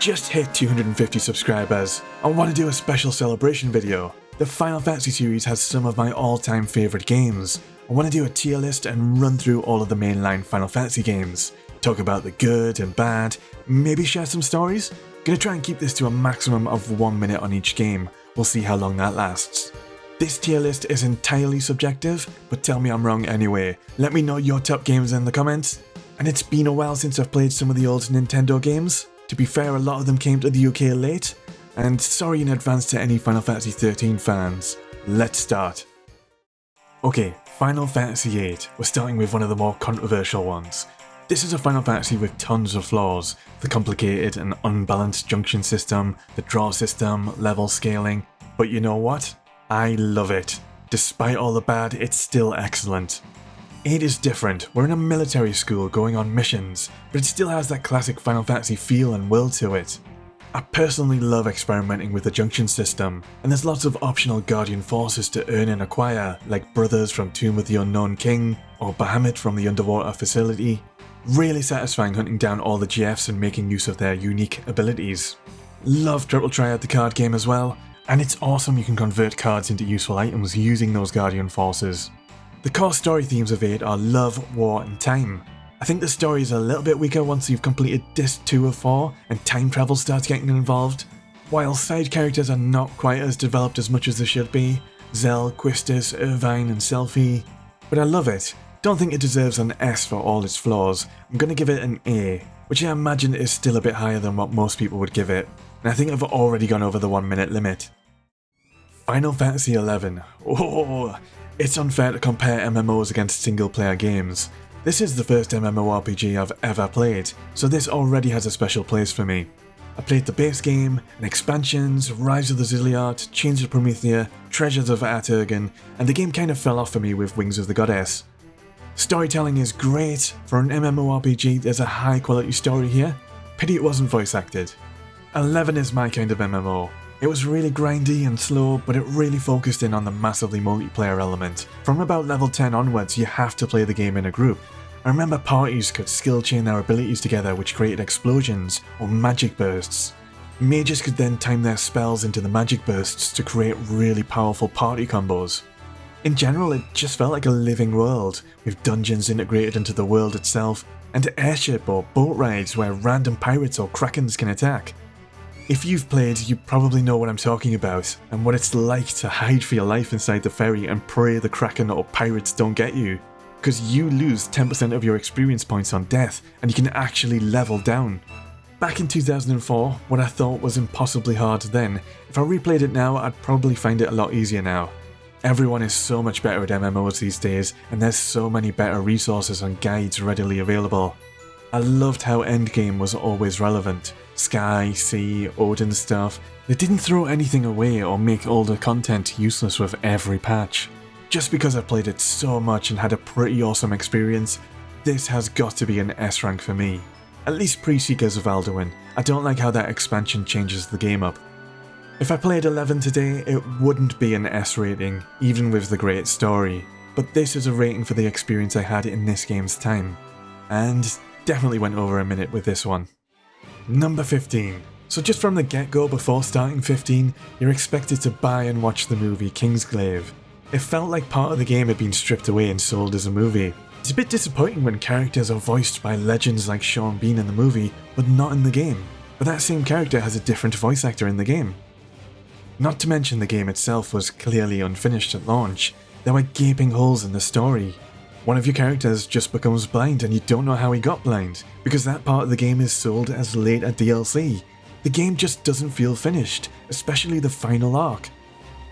just hit 250 subscribers. I want to do a special celebration video. The Final Fantasy series has some of my all-time favourite games. I want to do a tier list and run through all of the mainline Final Fantasy games. Talk about the good and bad, maybe share some stories. Gonna try and keep this to a maximum of 1 minute on each game. We'll see how long that lasts. This tier list is entirely subjective, but tell me I'm wrong anyway. Let me know your top games in the comments. And it's been a while since I've played some of the old Nintendo games. To be fair, a lot of them came to the UK late. And sorry in advance to any Final Fantasy XIII fans. Let's start. Okay, Final Fantasy VIII. We're starting with one of the more controversial ones. This is a Final Fantasy with tons of flaws. The complicated and unbalanced junction system, the draw system, level scaling. But you know what? I love it. Despite all the bad, it's still excellent. 8 is different. We're in a military school going on missions, but it still has that classic Final Fantasy feel and will to it. I personally love experimenting with the junction system, and there's lots of optional Guardian Forces to earn and acquire, like Brothers from Tomb of the Unknown King, or Bahamut from the Underwater Facility. Really satisfying hunting down all the GFs and making use of their unique abilities. Love Triple Triad the card game as well, and it's awesome you can convert cards into useful items using those Guardian Forces. The core story themes of 8 are love, war and time. I think the story is a little bit weaker once you've completed Disc 2 of 4 and time travel starts getting involved, while side characters are not quite as developed as much as they should be. Zell, Quistis, Irvine and Selphie. But I love it. Don't think it deserves an S for all its flaws. I'm gonna give it an A, which I imagine is still a bit higher than what most people would give it, and I think I've already gone over the 1 minute limit. Final Fantasy XI. Oh, it's unfair to compare MMOs against single player games. This is the first MMORPG I've ever played, so this already has a special place for me. I played the base game, and expansions, Rise of the Zilliard, Chains of Promethea, Treasures of Aturgan, and the game kind of fell off for me with Wings of the Goddess. Storytelling is great. For an MMORPG, there's a high quality story here. Pity it wasn't voice acted. 11 is my kind of MMO. It was really grindy and slow, but it really focused in on the massively multiplayer element. From about level 10 onwards, you have to play the game in a group. I remember parties could skill chain their abilities together, which created explosions or magic bursts. Mages could then time their spells into the magic bursts to create really powerful party combos. In general, it just felt like a living world, with dungeons integrated into the world itself, and airship or boat rides where random pirates or krakens can attack. If you've played, you probably know what I'm talking about, and what it's like to hide for your life inside the ferry and pray the kraken or pirates don't get you. Because you lose 10% of your experience points on death, and you can actually level down. Back in 2004, what I thought was impossibly hard then, if I replayed it now, I'd probably find it a lot easier now. Everyone is so much better at MMOs these days, and there's so many better resources and guides readily available. I loved how endgame was always relevant. Sky, sea, Odin stuff. They didn't throw anything away or make older content useless with every patch. Just because I've played it so much and had a pretty awesome experience, this has got to be an S rank for me. At least pre-Seekers of Alduin. I don't like how that expansion changes the game up. If I played 11 today, it wouldn't be an S rating, even with the great story. But this is a rating for the experience I had in this game's time. And definitely went over a minute with this one. Number 15. So just from the get-go before starting 15, you're expected to buy and watch the movie Kingsglaive. It felt like part of the game had been stripped away and sold as a movie. It's a bit disappointing when characters are voiced by legends like Sean Bean in the movie, but not in the game. But that same character has a different voice actor in the game. Not to mention the game itself was clearly unfinished at launch. There were gaping holes in the story. One of your characters just becomes blind and you don't know how he got blind, because that part of the game is sold as later DLC. The game just doesn't feel finished, especially the final arc.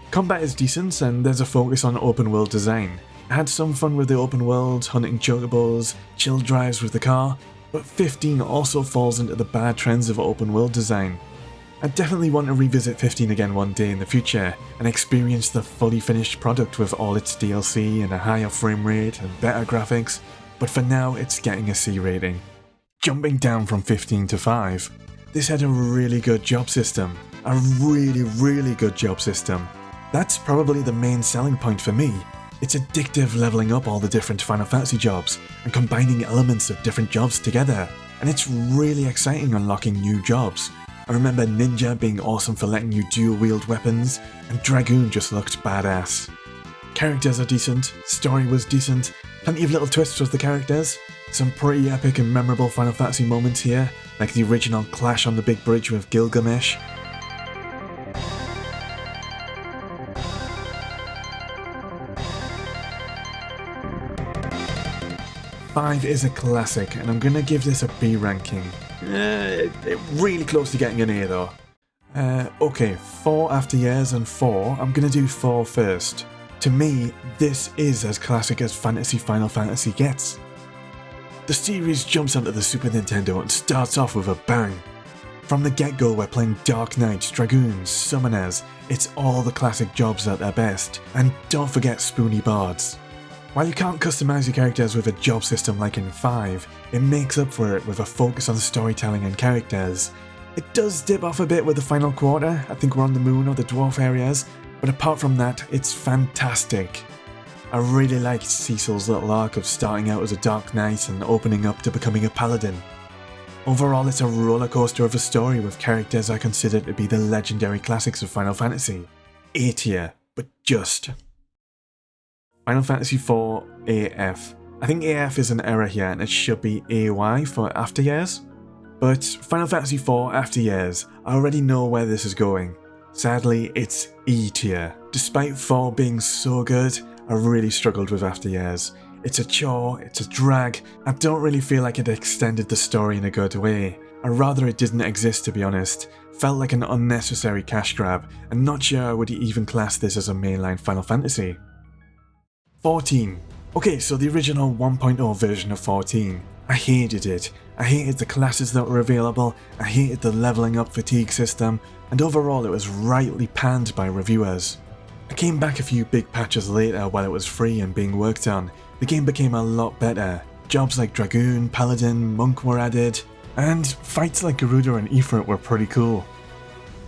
Combat is decent and there's a focus on open world design. I had some fun with the open world, hunting chocobos, chill drives with the car, but 15 also falls into the bad trends of open world design. I definitely want to revisit 15 again one day in the future and experience the fully finished product with all its DLC and a higher frame rate and better graphics, but for now it's getting a C rating. Jumping down from 15 to 5, this had a really good job system. A really good job system. That's probably the main selling point for me. It's addictive leveling up all the different Final Fantasy jobs and combining elements of different jobs together, and it's really exciting unlocking new jobs. I remember Ninja being awesome for letting you dual wield weapons, and Dragoon just looked badass. Characters are decent, story was decent, plenty of little twists with the characters, some pretty epic and memorable Final Fantasy moments here, like the original clash on the big bridge with Gilgamesh. V is a classic, and I'm gonna give this a B ranking. Really close to getting an A though. Okay, 4 after years and 4, I'm gonna do 4 first. To me, this is as classic as Fantasy Final Fantasy gets. The series jumps onto the Super Nintendo and starts off with a bang. From the get-go we're playing Dark Knights, Dragoons, Summoners, it's all the classic jobs at their best, and don't forget Spoony Bards. While you can't customize your characters with a job system like in 5, it makes up for it with a focus on storytelling and characters. It does dip off a bit with the final quarter, I think we're on the moon or the dwarf areas, but apart from that, it's fantastic. I really liked Cecil's little arc of starting out as a Dark Knight and opening up to becoming a Paladin. Overall, it's a roller coaster of a story with characters I consider to be the legendary classics of Final Fantasy. A tier, but just. Final Fantasy IV AF. I think AF is an error here and it should be AY for After Years. But Final Fantasy IV After Years, I already know where this is going. Sadly, it's E tier. Despite 4 being so good, I really struggled with After Years. It's a chore, it's a drag, I don't really feel like it extended the story in a good way. I'd rather it didn't exist, to be honest. Felt like an unnecessary cash grab, and not sure I would even class this as a mainline Final Fantasy. 14. Okay, so the original 1.0 version of 14. I hated it. I hated the classes that were available, I hated the leveling up fatigue system, and overall it was rightly panned by reviewers. I came back a few big patches later while it was free and being worked on. The game became a lot better. Jobs like Dragoon, Paladin, Monk were added, and fights like Garuda and Ifrit were pretty cool.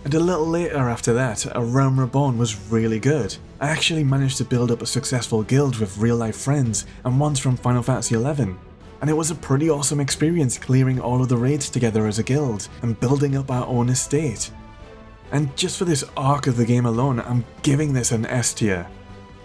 And a little later after that, A Realm Reborn was really good. I actually managed to build up a successful guild with real life friends and ones from Final Fantasy XI. And it was a pretty awesome experience clearing all of the raids together as a guild and building up our own estate. And just for this arc of the game alone, I'm giving this an S tier.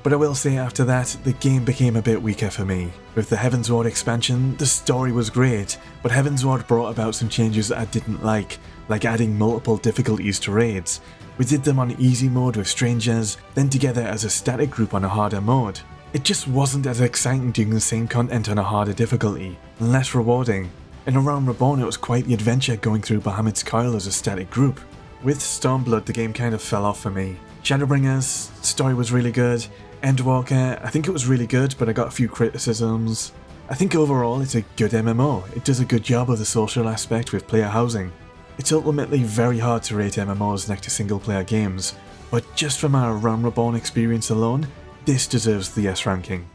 But I will say after that, the game became a bit weaker for me. With the Heavensward expansion, the story was great, but Heavensward brought about some changes that I didn't like adding multiple difficulties to raids. We did them on easy mode with strangers, then together as a static group on a harder mode. It just wasn't as exciting doing the same content on a harder difficulty, and less rewarding. In A Realm Reborn it was quite the adventure going through Bahamut's Coil as a static group. With Stormblood the game kind of fell off for me. Shadowbringers, story was really good. Endwalker, I think it was really good, but I got a few criticisms. I think overall it's a good MMO, it does a good job of the social aspect with player housing. It's ultimately very hard to rate MMOs next to single player games, but just from our Realm Reborn experience alone, this deserves the S ranking.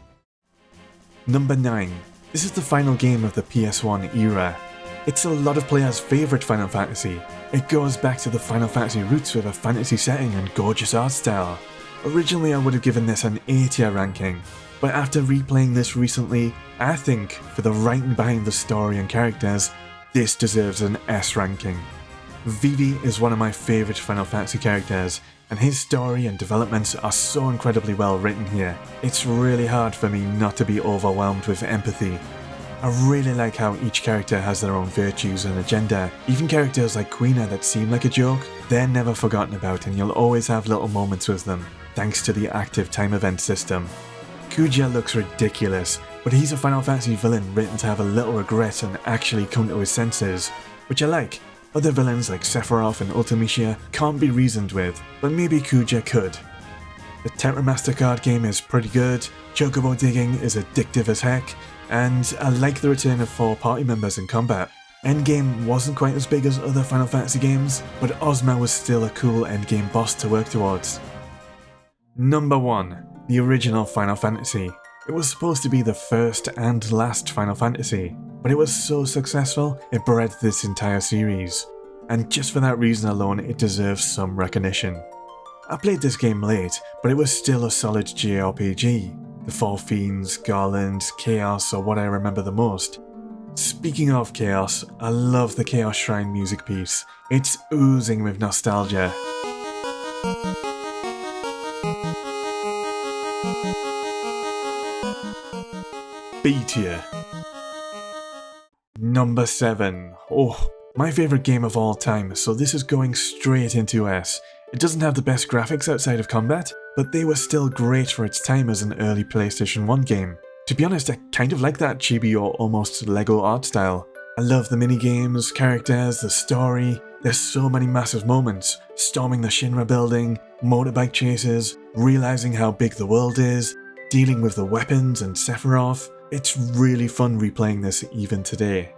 Number 9. This is the final game of the PS1 era. It's a lot of players' favourite Final Fantasy. It goes back to the Final Fantasy roots with a fantasy setting and gorgeous art style. Originally I would have given this an A tier ranking, but after replaying this recently, I think, for the writing behind the story and characters, this deserves an S ranking. Vivi is one of my favourite Final Fantasy characters, and his story and developments are so incredibly well written here. It's really hard for me not to be overwhelmed with empathy. I really like how each character has their own virtues and agenda. Even characters like Quina that seem like a joke, they're never forgotten about and you'll always have little moments with them, thanks to the active time event system. Kuja looks ridiculous, but he's a Final Fantasy villain written to have a little regret and actually come to his senses, which I like. Other villains like Sephiroth and Ultimecia can't be reasoned with, but maybe Kuja could. The Tetramaster card game is pretty good, chocobo digging is addictive as heck, and I like the return of 4 party members in combat. Endgame wasn't quite as big as other Final Fantasy games, but Ozma was still a cool endgame boss to work towards. Number 1. The original Final Fantasy. It was supposed to be the first and last Final Fantasy, but it was so successful it bred this entire series, and just for that reason alone it deserves some recognition. I played this game late, but it was still a solid JRPG. The 4 Fiends, Garland, Chaos are what I remember the most. Speaking of chaos, I love the Chaos Shrine music piece. It's oozing with nostalgia. B tier. Number 7. Oh, my favourite game of all time, so this is going straight into S. It doesn't have the best graphics outside of combat, but they were still great for its time as an early PlayStation 1 game. To be honest, I kind of like that chibi or almost Lego art style. I love the minigames, characters, the story. There's so many massive moments. Storming the Shinra building, motorbike chases, realising how big the world is, dealing with the weapons and Sephiroth. It's really fun replaying this even today.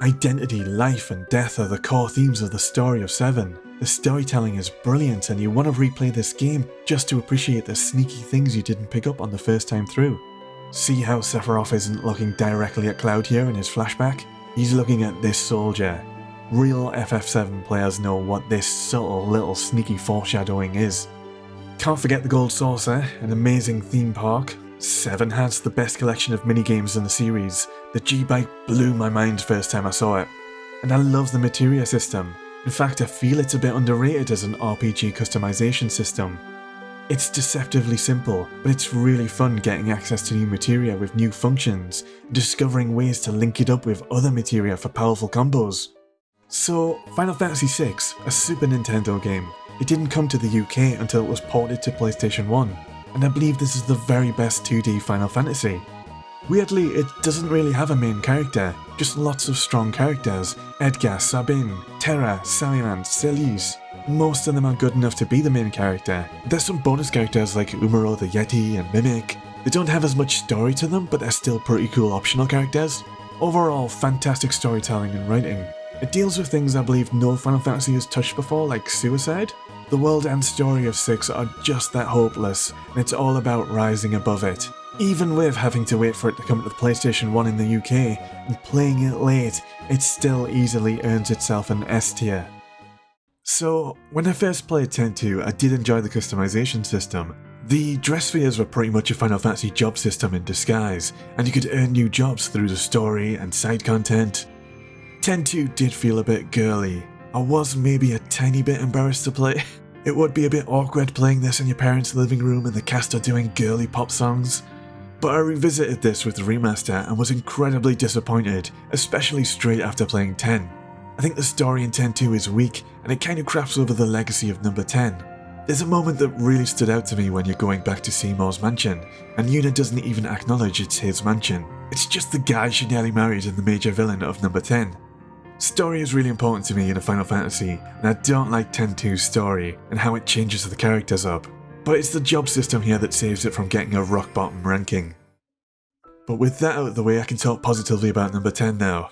Identity, life and death are the core themes of the story of 7. The storytelling is brilliant and you want to replay this game just to appreciate the sneaky things you didn't pick up on the first time through. See how Sephiroth isn't looking directly at Cloud here in his flashback? He's looking at this soldier. Real FF7 players know what this subtle little sneaky foreshadowing is. Can't forget the Gold Saucer, an amazing theme park. 7 has the best collection of minigames in the series. The G-Bike blew my mind first time I saw it. And I love the materia system. In fact, I feel it's a bit underrated as an RPG customization system. It's deceptively simple, but it's really fun getting access to new materia with new functions, and discovering ways to link it up with other materia for powerful combos. So, Final Fantasy VI, a Super Nintendo game. It didn't come to the UK until it was ported to PlayStation 1, and I believe this is the very best 2D Final Fantasy. Weirdly, it doesn't really have a main character, just lots of strong characters. Edgar, Sabine, Terra, Saimon, Celis. Most of them are good enough to be the main character. There's some bonus characters like Umaro the Yeti and Mimic. They don't have as much story to them, but they're still pretty cool optional characters. Overall, fantastic storytelling and writing. It deals with things I believe no Final Fantasy has touched before, like suicide. The world and story of 6 are just that hopeless, and it's all about rising above it. Even with having to wait for it to come to the PlayStation 1 in the UK, and playing it late, it still easily earns itself an S tier. So, when I first played 10.2, I did enjoy the customization system. The dress spheres were pretty much a Final Fantasy job system in disguise, and you could earn new jobs through the story and side content. 10.2 did feel a bit girly. I was maybe a tiny bit embarrassed to play. It would be a bit awkward playing this in your parents' living room and the cast are doing girly pop songs. But I revisited this with the remaster and was incredibly disappointed, especially straight after playing 10. I think the story in 10.2 is weak, and it kind of craps over the legacy of number 10. There's a moment that really stood out to me when you're going back to Seymour's mansion, and Yuna doesn't even acknowledge it's his mansion. It's just the guy she nearly married and the major villain of number 10. Story is really important to me in a Final Fantasy, and I don't like 10.2's story and how it changes the characters up. But it's the job system here that saves it from getting a rock bottom ranking. But with that out of the way, I can talk positively about number 10 now.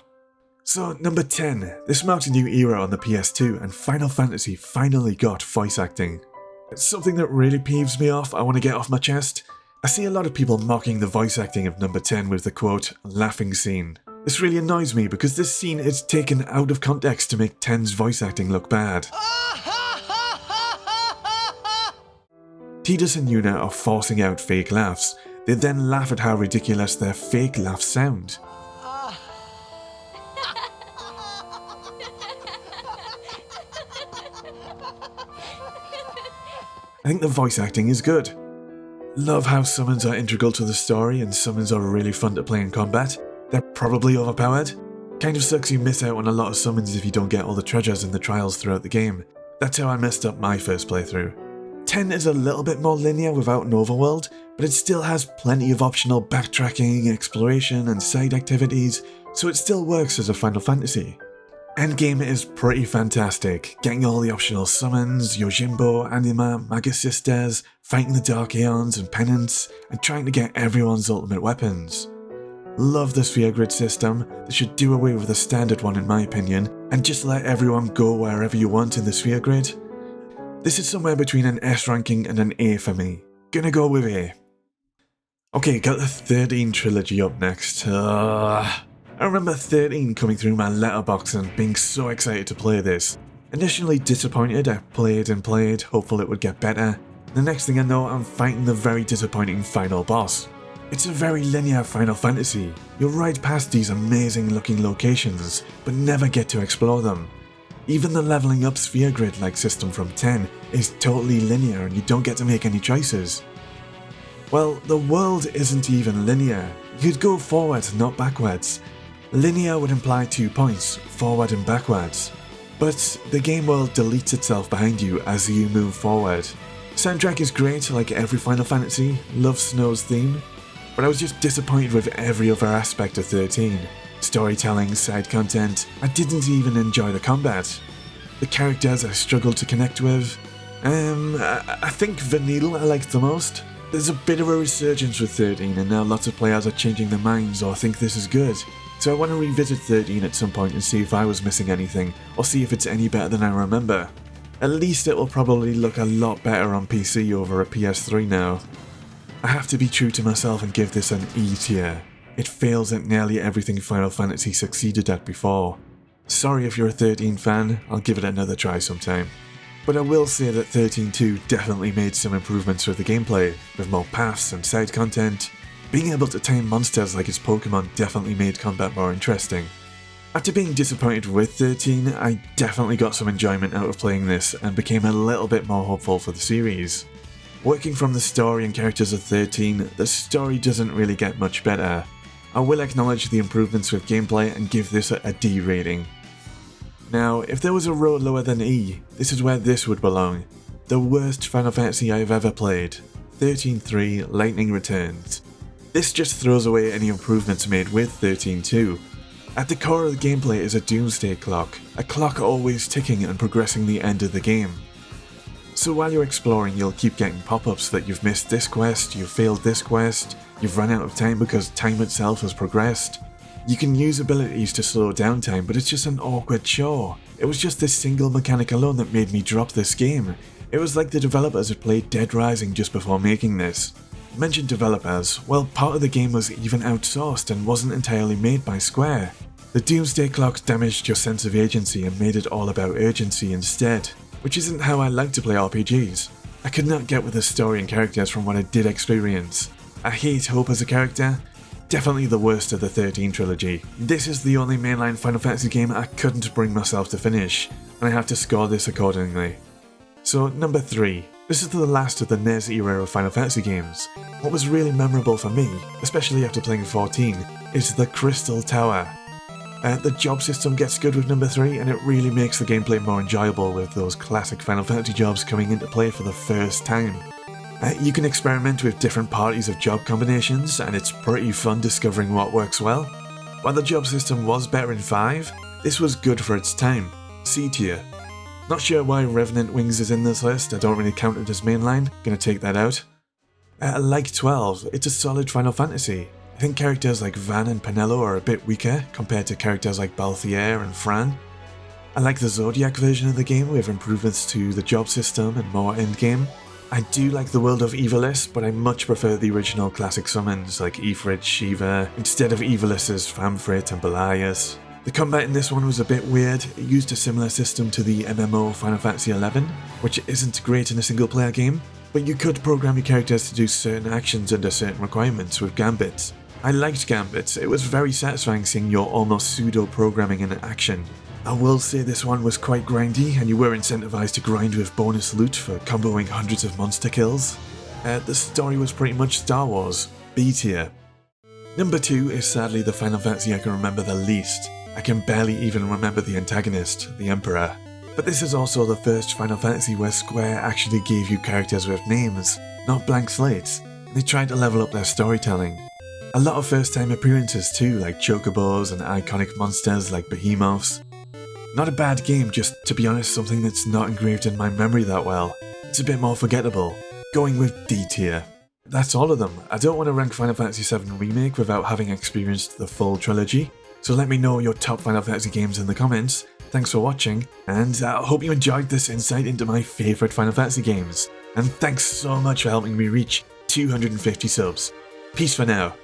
So, number 10. This marks a new era on the PS2 and Final Fantasy finally got voice acting. It's something that really peeves me off, I want to get off my chest. I see a lot of people mocking the voice acting of number 10 with the quote, laughing scene. This really annoys me because this scene is taken out of context to make 10's voice acting look bad. Tidus and Yuna are forcing out fake laughs. They then laugh at how ridiculous their fake laughs sound. I think the voice acting is good. Love how summons are integral to the story and summons are really fun to play in combat. They're probably overpowered. Kind of sucks you miss out on a lot of summons if you don't get all the treasures in the trials throughout the game. That's how I messed up my first playthrough. 10 is a little bit more linear without an overworld, but it still has plenty of optional backtracking, exploration and side activities, so it still works as a Final Fantasy. Endgame is pretty fantastic, getting all the optional summons, Yojimbo, Anima, Magus Sisters, fighting the Dark Aeons and Penance, and trying to get everyone's ultimate weapons. Love the sphere grid system. They should do away with the standard one in my opinion, and just let everyone go wherever you want in the sphere grid. This is somewhere between an S ranking and an A for me. Gonna go with A. Okay, got the 13 trilogy up next. I remember 13 coming through my letterbox and being so excited to play this. Initially disappointed, I played and played, hopeful it would get better. The next thing I know, I'm fighting the very disappointing final boss. It's a very linear Final Fantasy. You'll ride past these amazing looking locations, but never get to explore them. Even the leveling up sphere grid-like system from 10 is totally linear and you don't get to make any choices. Well, the world isn't even linear. You'd go forward, not backwards. Linear would imply 2 points, forward and backwards. But the game world deletes itself behind you as you move forward. Soundtrack is great, like every Final Fantasy, love Snow's theme, but I was just disappointed with every other aspect of 13. Storytelling, side content, I didn't even enjoy the combat. The characters I struggled to connect with. I think Vanille I liked the most. There's a bit of a resurgence with 13 and now lots of players are changing their minds or think this is good. So I want to revisit 13 at some point and see if I was missing anything, or see if it's any better than I remember. At least it will probably look a lot better on PC over a PS3 now. I have to be true to myself and give this an E tier. It fails at nearly everything Final Fantasy succeeded at before. Sorry if you're a 13 fan, I'll give it another try sometime. But I will say that 13.2 definitely made some improvements with the gameplay, with more paths and side content. Being able to tame monsters like its Pokemon definitely made combat more interesting. After being disappointed with 13, I definitely got some enjoyment out of playing this and became a little bit more hopeful for the series. Working from the story and characters of 13, the story doesn't really get much better. I will acknowledge the improvements with gameplay and give this a D rating. Now, if there was a road lower than E, this is where this would belong. The worst Final Fantasy I've ever played. 13.3 Lightning Returns. This just throws away any improvements made with 13.2. At the core of the gameplay is a doomsday clock, a clock always ticking and progressing the end of the game. So while you're exploring, you'll keep getting pop-ups that you've missed this quest, you've failed this quest, you've run out of time because time itself has progressed. You can use abilities to slow down time, but it's just an awkward chore. It was just this single mechanic alone that made me drop this game. It was like the developers had played Dead Rising just before making this. Mentioned developers, well, part of the game was even outsourced and wasn't entirely made by Square. The Doomsday Clock damaged your sense of agency and made it all about urgency instead, which isn't how I like to play RPGs. I could not get with the story and characters from what I did experience. I hate Hope as a character. Definitely the worst of the 13 trilogy. This is the only mainline Final Fantasy game I couldn't bring myself to finish, and I have to score this accordingly. So, number 3. This is the last of the NES era of Final Fantasy games. What was really memorable for me, especially after playing 14, is the Crystal Tower. The job system gets good with number 3, and it really makes the gameplay more enjoyable with those classic Final Fantasy jobs coming into play for the first time. You can experiment with different parties of job combinations, and it's pretty fun discovering what works well. While the job system was better in 5, this was good for its time. C tier. Not sure why Revenant Wings is in this list, I don't really count it as mainline, gonna take that out. Like 12, it's a solid Final Fantasy. I think characters like Van and Penelo are a bit weaker compared to characters like Balthier and Fran. I like the Zodiac version of the game with improvements to the job system and more endgame. I do like the world of Evilis, but I much prefer the original classic summons like Ifrit, Shiva, instead of Evilis's Famfrit and Belias. The combat in this one was a bit weird. It used a similar system to the MMO Final Fantasy XI, which isn't great in a single player game, but you could program your characters to do certain actions under certain requirements with gambits. I liked gambits, it was very satisfying seeing your almost pseudo-programming in action. I will say this one was quite grindy, and you were incentivized to grind with bonus loot for comboing hundreds of monster kills. The story was pretty much Star Wars, B tier. Number 2 is sadly the Final Fantasy I can remember the least. I can barely even remember the antagonist, the Emperor. But this is also the first Final Fantasy where Square actually gave you characters with names, not blank slates, and they tried to level up their storytelling. A lot of first time appearances too, like chocobos and iconic monsters like behemoths. Not a bad game, just to be honest something that's not engraved in my memory that well. It's a bit more forgettable. Going with D tier. That's all of them. I don't want to rank Final Fantasy VII Remake without having experienced the full trilogy, so let me know your top Final Fantasy games in the comments. Thanks for watching, and I hope you enjoyed this insight into my favourite Final Fantasy games. And thanks so much for helping me reach 250 subs. Peace for now.